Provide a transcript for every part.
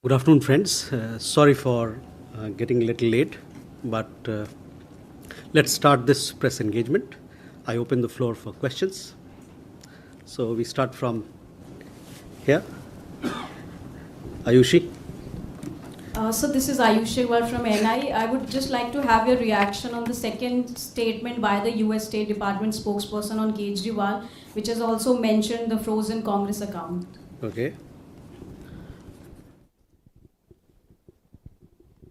Good afternoon, friends. Sorry for getting a little late, but let's start this press engagement. I open the floor for questions. So we start from here. Ayushi. So this is Ayushi from NI. I would just like to have your reaction on the second statement by the US State Department spokesperson on Kejriwal, which has also mentioned the frozen Congress account. Okay.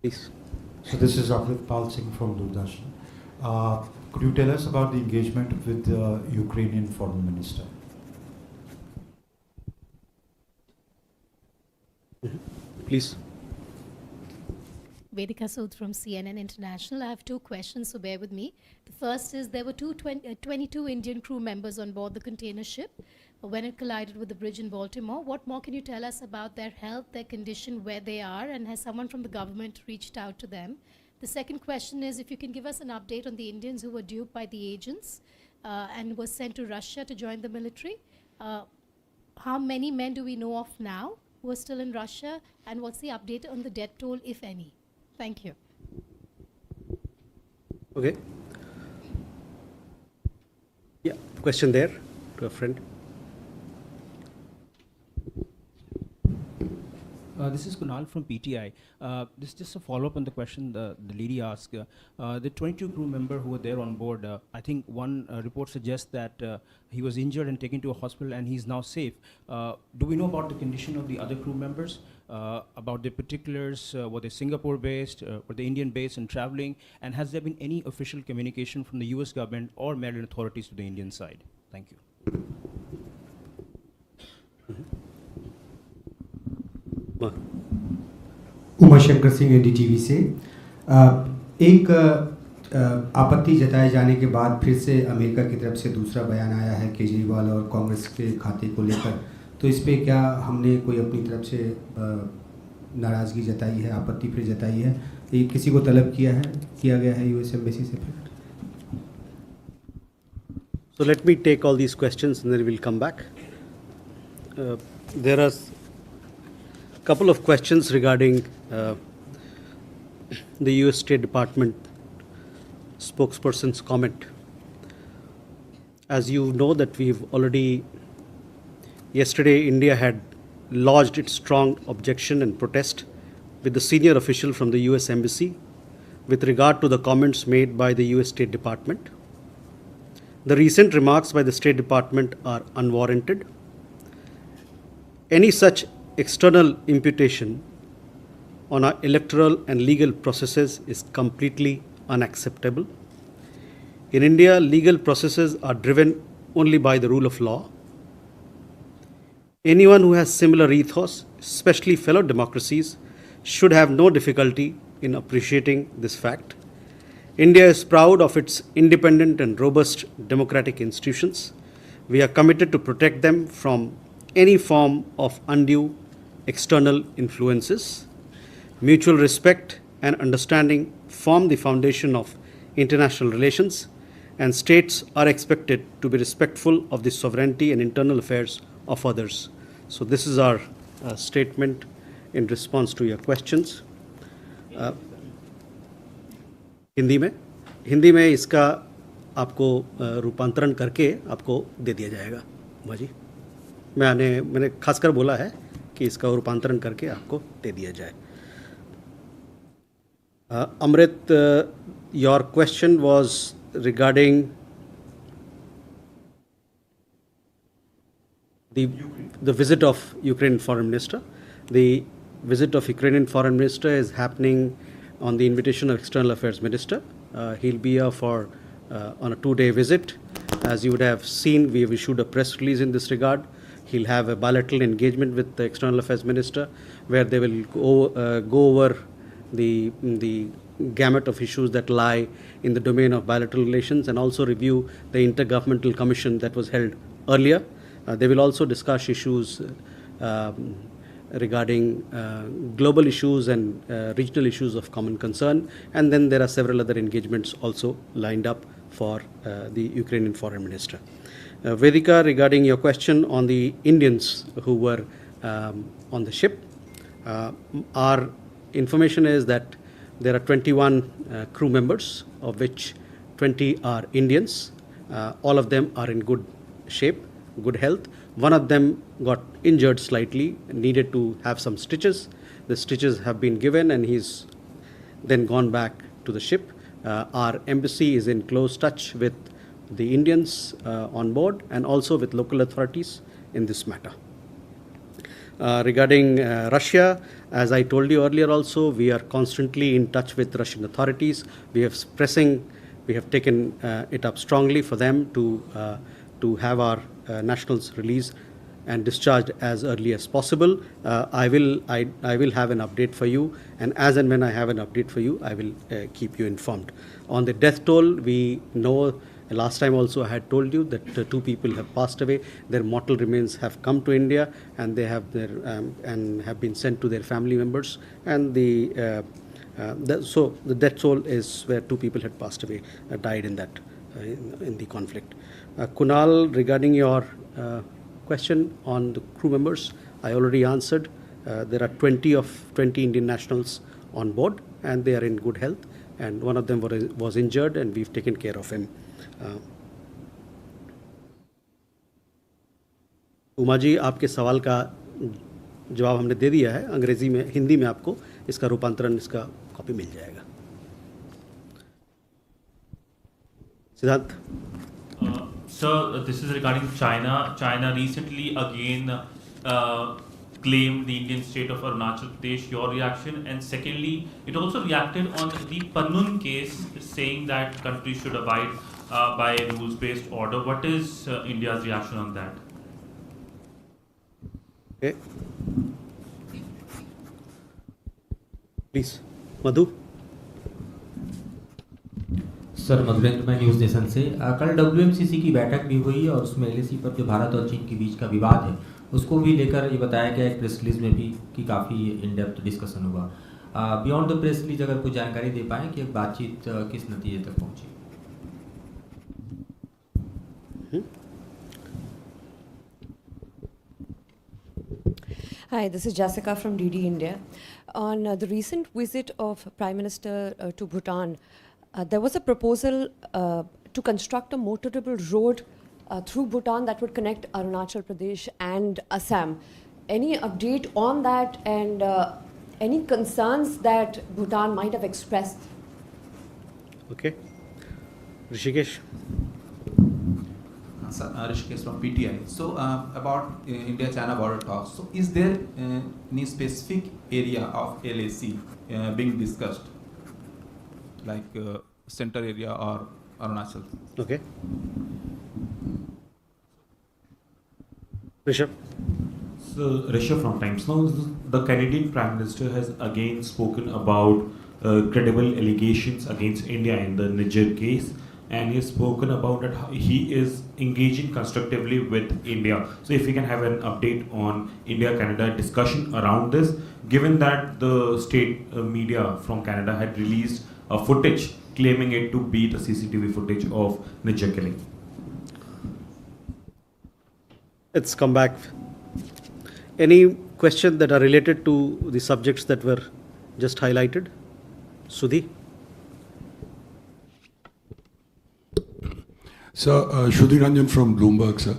Please. So this is Pal Singh from Doordarshan. Could you tell us about the engagement with the Ukrainian foreign minister? Please. Vedika Sood from CNN International. I have two questions, so bear with me. The first is there were 22 Indian crew members on board the container ship when it collided with the bridge in Baltimore. What more can you tell us about their health, their condition, where they are, and has someone from the government reached out to them? The second question is if you can give us an update on the Indians who were duped by the agents and were sent to Russia to join the military. How many men do we know of now who are still in Russia, and what's the update on the death toll, if any? Thank you. Okay. Yeah, question there to a friend. This is Kunal from PTI. This is just a follow-up on the question the lady asked. The 22 crew member who were there on board, I think one report suggests that he was injured and taken to a hospital and he's now safe. Do we know about the condition of the other crew members? About their particulars? Were they Singapore-based? Were they Indian-based and traveling? And has there been any official communication from the US government or Maryland authorities to the Indian side? Thank you. Uma Shankar Singh NDTV से एक आपत्ति जताए जाने के बाद फिर से America की तरफ से दूसरा बयान आया है केजरीवाल और कांग्रेस के खाते को लेकर, तो इस पे क्या हमने कोई अपनी तरफ से नाराज़गी जताई है, आपत्ति फिर जताई है, ये किसी को तलब किया गया है US एम्बेसी से फिर? So let me take all these questions and then we'll come back. There are couple of questions regarding the US State Department spokesperson's comment. As you know that yesterday India had lodged its strong objection and protest with the senior official from the US Embassy with regard to the comments made by the US State Department. The recent remarks by the State Department are unwarranted. Any such external imputation on our electoral and legal processes is completely unacceptable. In India, legal processes are driven only by the rule of law. Anyone who has similar ethos, especially fellow democracies, should have no difficulty in appreciating this fact. India is proud of its independent and robust democratic institutions. We are committed to protect them from any form of undue external influences. Mutual respect and understanding form the foundation of international relations, and states are expected to be respectful of the sovereignty and internal affairs of others. So this is our statement in response to your questions. Hindi में इसका आपको रूपांतरण करके आपको दे दिया जाएगा भाजी. मैंने खासकर बोला है कि इसका रूपांतरण करके आपको दे दिया जाए. Amrit, your question was regarding the visit of Ukrainian foreign minister. The visit of Ukrainian foreign minister is happening on the invitation of external affairs minister. He'll be here on a 2-day visit. As you would have seen, we have issued a press release in this regard. He'll have a bilateral engagement with the external affairs minister where they will go over the gamut of issues that lie in the domain of bilateral relations and also review the intergovernmental commission that was held earlier. They will also discuss issues regarding global issues and regional issues of common concern, and then there are several other engagements also lined up for the Ukrainian foreign minister. Vedika, regarding your question on the Indians who were on the ship, Our information is that there are 21 crew members, of which 20 are Indians. All of them are in good shape, good health. One of them got injured slightly, needed to have some stitches. The stitches have been given and he's then gone back to the ship. Our embassy is in close touch with the Indians on board and also with local authorities in this matter. Regarding Russia, as I told you earlier also, we are constantly in touch with Russian authorities. We have taken it up strongly for them to have our nationals released and discharged as early as possible. I will have an update for you, and as and when I have an update for you, I will keep you informed. On the death toll, we know. Last time also I had told you that 2 people have passed away. Their mortal remains have come to India, and they have and have been sent to their family members. And so the death toll is where 2 people had passed away, died in that in the conflict. Kunal, regarding your question on the crew members, I already answered. There are 20 Indian nationals on board, and they are in good health. And one of them was injured, and we've taken care of him. Uma ji, आपके सवाल का जवाब हमने दे दिया है अंग्रेजी में, हिंदी में आपको इसका रूपांतरण, इसका कॉपी मिल जाएगा. सिद्धांत. Sir, this is regarding China. China recently again claimed the Indian state of Arunachal Pradesh. Your reaction? And secondly, it also reacted on the Pannun case, saying that countries should abide by rules-based order. What is India's reaction on that? Okay. Please, Madhu. Sir, Madhurendra, मैं news nation से. कल WMCC की बैठक भी हुई और उसमें LAC पर जो भारत और चीन के बीच का विवाद है उसको भी लेकर ये बताया गया एक प्रेस रिलीज में भी कि काफ़ी इन डेप्थ डिस्कशन हुआ. बियॉन्ड द प्रेस रिलीज अगर कुछ जानकारी दे पाएँ कि बातचीत किस नतीजे तक पहुँची. Hi, this is Jessica from DD India. On the recent visit of Prime Minister to Bhutan, there was a proposal to construct a motorable road through Bhutan that would connect Arunachal Pradesh and Assam. Any update on that, and any concerns that Bhutan might have expressed? Okay. Rishikesh. Rishikesh from PTI. So about India-China border talks. So is there any specific area of LAC being discussed, like center area or Arunachal? Okay. Rishabh. So Rishabh from Times. Now the Canadian Prime Minister has again spoken about credible allegations against India in the Niger case. And he has spoken about that he is engaging constructively with India. So if we can have an update on India-Canada discussion around this, given that the state media from Canada had released a footage claiming it to be the CCTV footage of Niger killing. Let's come back. Any questions that are related to the subjects that were just highlighted? Sudhi? Sir, Shudhi Ranjan from Bloomberg, sir.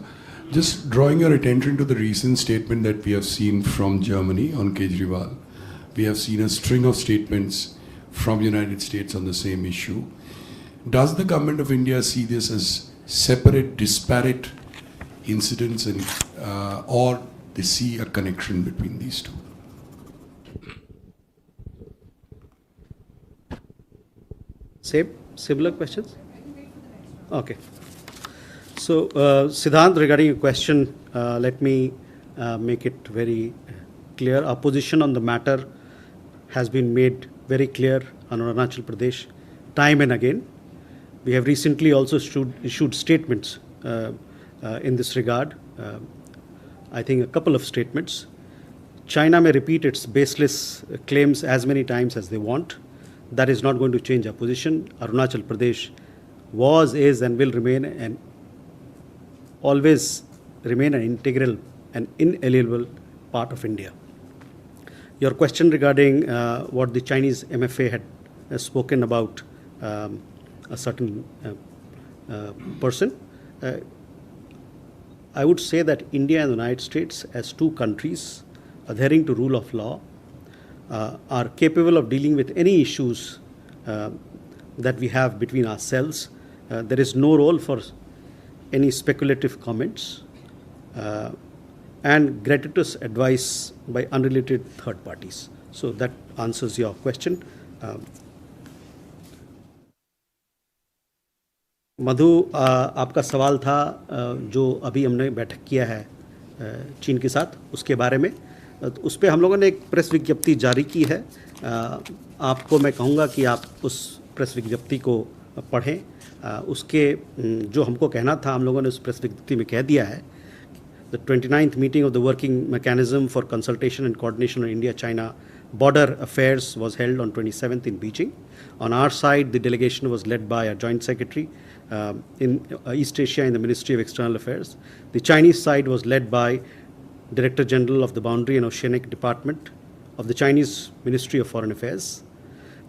Just drawing your attention to the recent statement that we have seen from Germany on Kejriwal. We have seen a string of statements from United States on the same issue. Does the government of India see this as separate, disparate incidents, and or they see a connection between these two? Similar questions? Okay. So, Siddhant, regarding your question, let me make it very clear. Our position on the matter has been made very clear on Arunachal Pradesh time and again. We have recently also issued statements in this regard. I think a couple of statements. China may repeat its baseless claims as many times as they want. That is not going to change our position. Arunachal Pradesh was, is, and will remain and always remain an integral and inalienable part of India. Your question regarding what the Chinese MFA had spoken about a certain person, I would say that India and the United States, as two countries adhering to rule of law, are capable of dealing with any issues that we have between ourselves. There is no role for any speculative comments and gratuitous advice by unrelated third parties. So that answers your question. मधु, आपका सवाल था जो अभी हमने बैठक किया है चीन के साथ उसके बारे में, उस पर हम लोगों ने एक प्रेस विज्ञप्ति जारी की है. आपको मैं कहूँगा कि आप उस प्रेस विज्ञप्ति को पढ़ें. उसके जो हमको कहना था हम लोगों ने उस प्रेस विज्ञप्ति में कह दिया है. The 29th meeting of the Working Mechanism for Consultation and Coordination on India-China Border Affairs was held on 27th in Beijing. On our side, the delegation was led by our Joint Secretary in East Asia in the Ministry of External Affairs. The Chinese side was led by Director General of the Boundary and Oceanic Department of the Chinese Ministry of Foreign Affairs.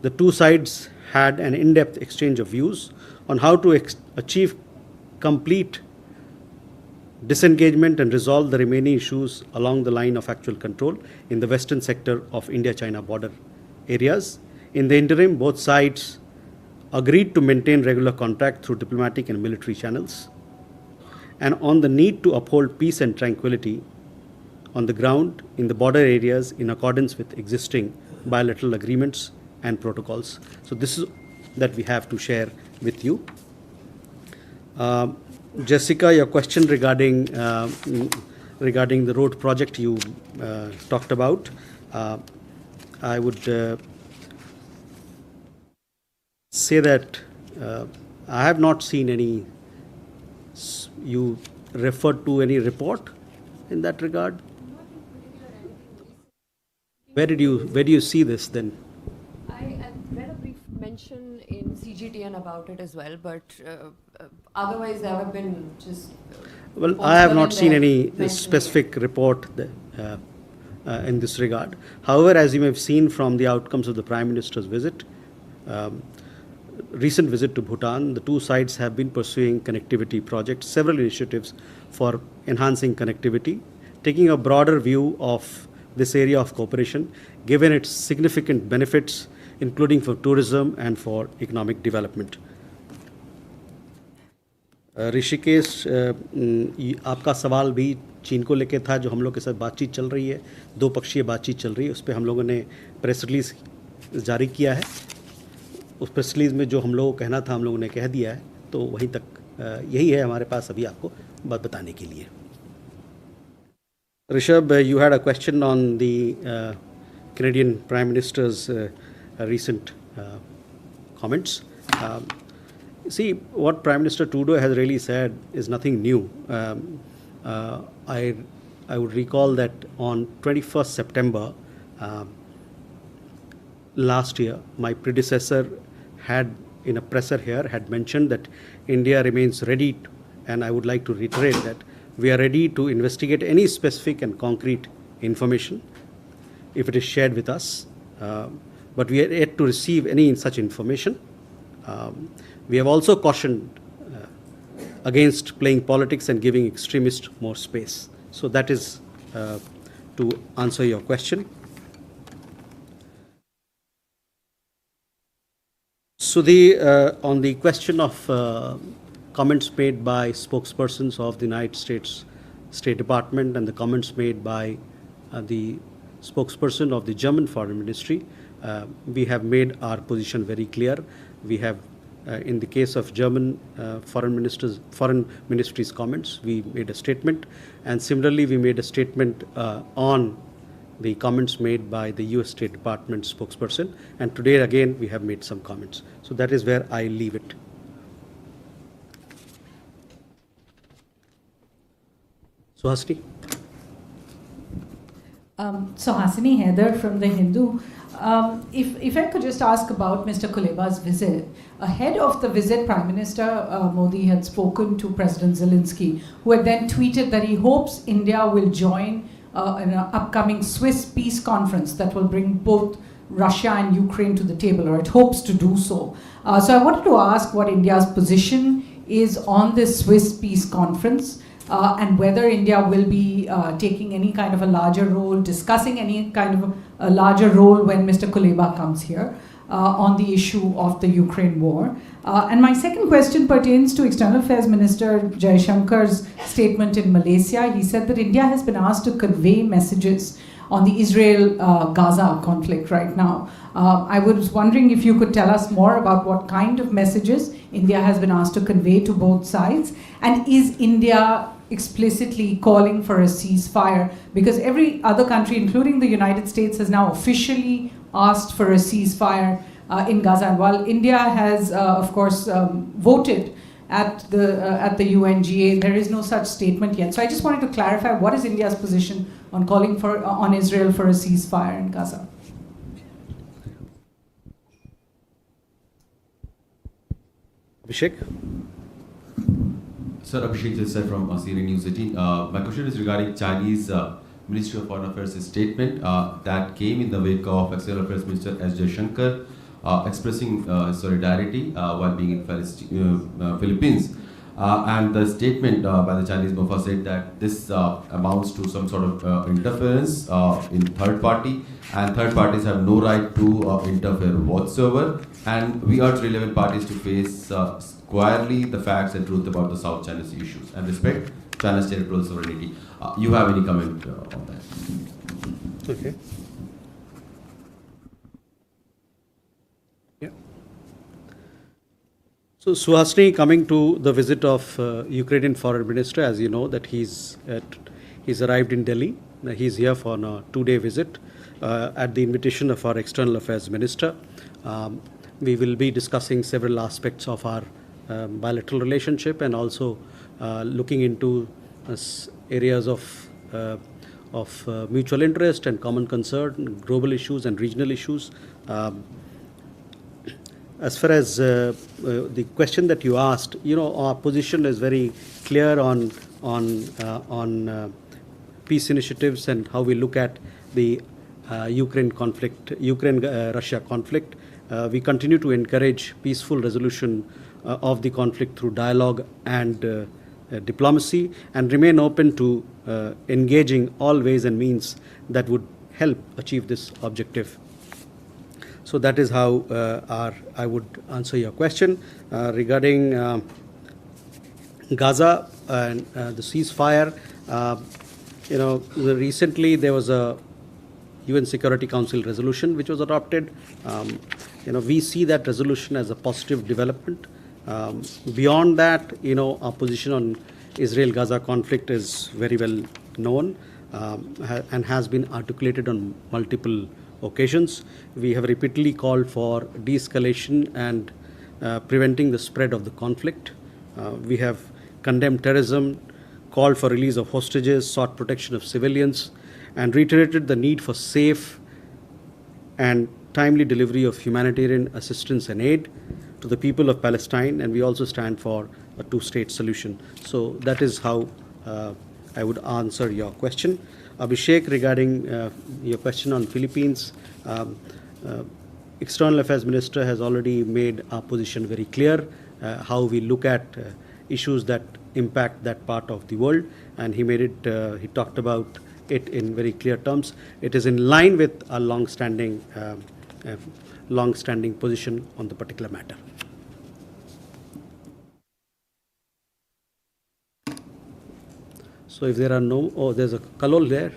The two sides had an in-depth exchange of views on how to achieve complete disengagement and resolve the remaining issues along the line of actual control in the western sector of India-China border areas. In the interim, both sides agreed to maintain regular contact through diplomatic and military channels, and on the need to uphold peace and tranquility on the ground in the border areas in accordance with existing bilateral agreements and protocols. So this is that we have to share with you. Jessica, your question regarding the road project you talked about, I would say that I have not seen any. You referred to any report in that regard? Where do you see this then? I read a brief mention in CGTN about it as well, but otherwise there have been just... Well, I have not seen any specific report in this regard. However, as you may have seen from the outcomes of the Prime Minister's visit, recent visit to Bhutan, the two sides have been pursuing connectivity projects, several initiatives for enhancing connectivity, taking a broader view of this area of cooperation, given its significant benefits, including for tourism and for economic development. Rishikesh, आपका सवाल भी चीन को लेकर था, जो हम लोग के साथ बातचीत चल रही है, दो पक्षीय बातचीत चल रही है, उस पर हम लोगों ने प्रेस रिलीज जारी किया है. उस प्रेस रिलीज में जो हम लोगों को कहना था हम लोगों ने कह दिया है, तो वहीं तक यही है हमारे पास अभी आपको बात बताने के लिए. Rishabh, you had a question on the Canadian Prime Minister's recent comments. See, what Prime Minister Trudeau has really said is nothing new. I would recall that on 21st September last year, my predecessor had, in a presser here, had mentioned that India remains ready, and I would like to reiterate that we are ready to investigate any specific and concrete information if it is shared with us, but we are yet to receive any such information. We have also cautioned against playing politics and giving extremists more space. So that is to answer your question. So on the question of comments made by spokespersons of the United States State Department and the comments made by the spokesperson of the German Foreign Ministry, we have made our position very clear. We have, in the case of German Foreign Ministry's comments, we made a statement, and similarly we made a statement on the comments made by the US State Department spokesperson, and today again we have made some comments. So that is where I leave it. Suhasini? Suhasini Haider from The Hindu. If I could just ask about Mr. Kuleba's visit. Ahead of the visit, Prime Minister Modi had spoken to President Zelensky, who had then tweeted that he hopes India will join an upcoming Swiss peace conference that will bring both Russia and Ukraine to the table, or it hopes to do so. So I wanted to ask what India's position is on this Swiss peace conference, and whether India will be taking any kind of a larger role, discussing any kind of a larger role when Mr. Kuleba comes here on the issue of the Ukraine war. And my second question pertains to External Affairs Minister Jaishankar's statement in Malaysia. He said that India has been asked to convey messages on the Israel-Gaza conflict right now. I was wondering if you could tell us more about what kind of messages India has been asked to convey to both sides, and is India explicitly calling for a ceasefire? Because every other country, including the United States, has now officially asked for a ceasefire in Gaza. And while India has, of course, voted at the UNGA, there is no such statement yet. So I just wanted to clarify, what is India's position on calling for on Israel for a ceasefire in Gaza? Abhishek? Sir, Abhishek Desai from CNN News 18. My question is regarding Chinese Ministry of Foreign Affairs statement that came in the wake of External Affairs Minister S. Jaishankar expressing solidarity while being in Philippines. And the statement by the Chinese MOFA said that this amounts to some sort of interference in third party, and third parties have no right to interfere whatsoever. And we urge relevant parties to face squarely the facts and truth about the South China Sea issues and respect China's territorial sovereignty. You have any comment on that? Okay. Yeah. So Suhasini, coming to the visit of Ukrainian Foreign Minister, as you know that he's arrived in Delhi. He's here for a 2-day visit at the invitation of our External Affairs Minister. We will be discussing several aspects of our bilateral relationship, and also looking into areas of mutual interest and common concern, global issues and regional issues. As far as the question that you asked, our position is very clear on peace initiatives and how we look at the Ukraine-Russia conflict. We continue to encourage peaceful resolution of the conflict through dialogue and diplomacy, and remain open to engaging all ways and means that would help achieve this objective. So that is how I would answer your question. Regarding Gaza and the ceasefire, recently there was a UN Security Council resolution which was adopted. We see that resolution as a positive development. Beyond that, our position on Israel-Gaza conflict is very well known and has been articulated on multiple occasions. We have repeatedly called for de-escalation and preventing the spread of the conflict. We have condemned terrorism, called for release of hostages, sought protection of civilians, and reiterated the need for safe and timely delivery of humanitarian assistance and aid to the people of Palestine, and we also stand for a two-state solution. So that is how I would answer your question. Abhishek, regarding your question on Philippines, External Affairs Minister has already made our position very clear, how we look at issues that impact that part of the world, and he talked about it in very clear terms. It is in line with our long-standing position on the particular matter. So if there are no, there's a Kalol there.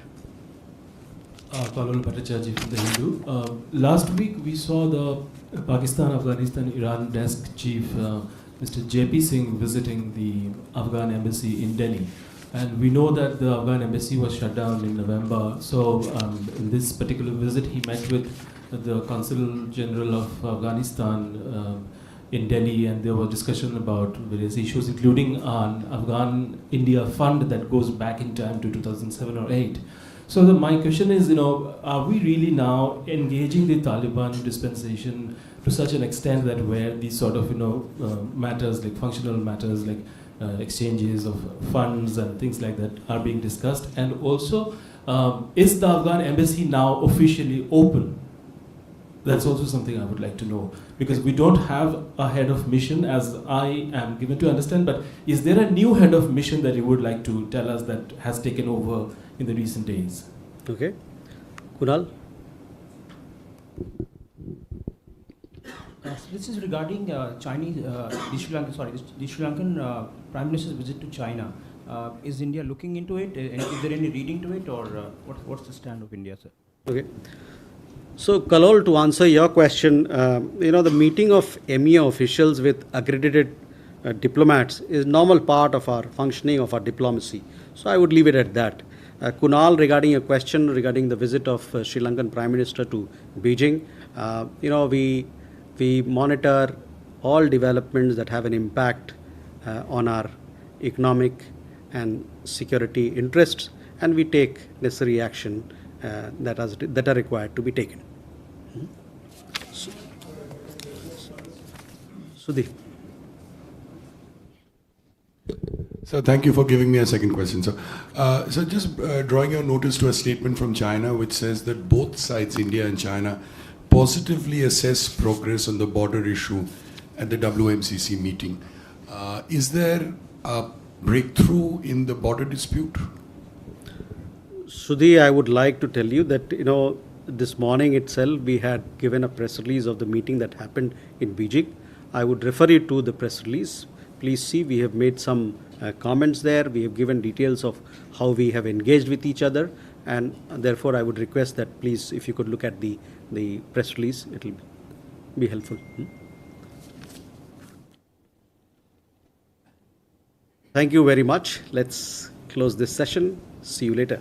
Kalol Bhattacharjee from the Hindu. Last week we saw the Pakistan, Afghanistan, Iran desk chief, Mr. JP Singh, visiting the Afghan embassy in Delhi. And we know that the Afghan embassy was shut down in November. So in this particular visit, he met with the Consul General of Afghanistan in Delhi, and there was discussion about various issues, including an Afghan India fund that goes back in time to 2007 or 8. So my question is, are we really now engaging the Taliban dispensation to such an extent that where these sort of, matters, like functional matters, like exchanges of funds and things like that are being discussed? And also, Is the Afghan embassy now officially open? That's also something I would like to know, because we don't have a head of mission, as I am given to understand, but is there a new head of mission that you would like to tell us that has taken over in the recent days? Okay. Kunal? So this is regarding the Sri Lankan Prime Minister's visit to China. Is India looking into it? Is there any reading to it, or what's the stand of India, sir? Okay. So, Kalol, to answer your question, the meeting of MEA officials with accredited diplomats is normal part of our functioning of our diplomacy. So, I would leave it at that. Kunal, regarding a question regarding the visit of Sri Lankan Prime Minister to Beijing, we monitor all developments that have an impact on our economic and security interests, and we take necessary action that are required to be taken. Sudhi. So thank you for giving me a second question. So just drawing your notice to a statement from China which says that both sides, India and China, positively assess progress on the border issue at the WMCC meeting. Is there a breakthrough in the border dispute? Sudhi, I would like to tell you that, this morning itself we had given a press release of the meeting that happened in Beijing. I would refer you to the press release. Please see, we have made some comments there. We have given details of how we have engaged with each other, and therefore I would request that please, if you could look at the press release, it will be helpful. Thank you very much. Let's close this session. See you later.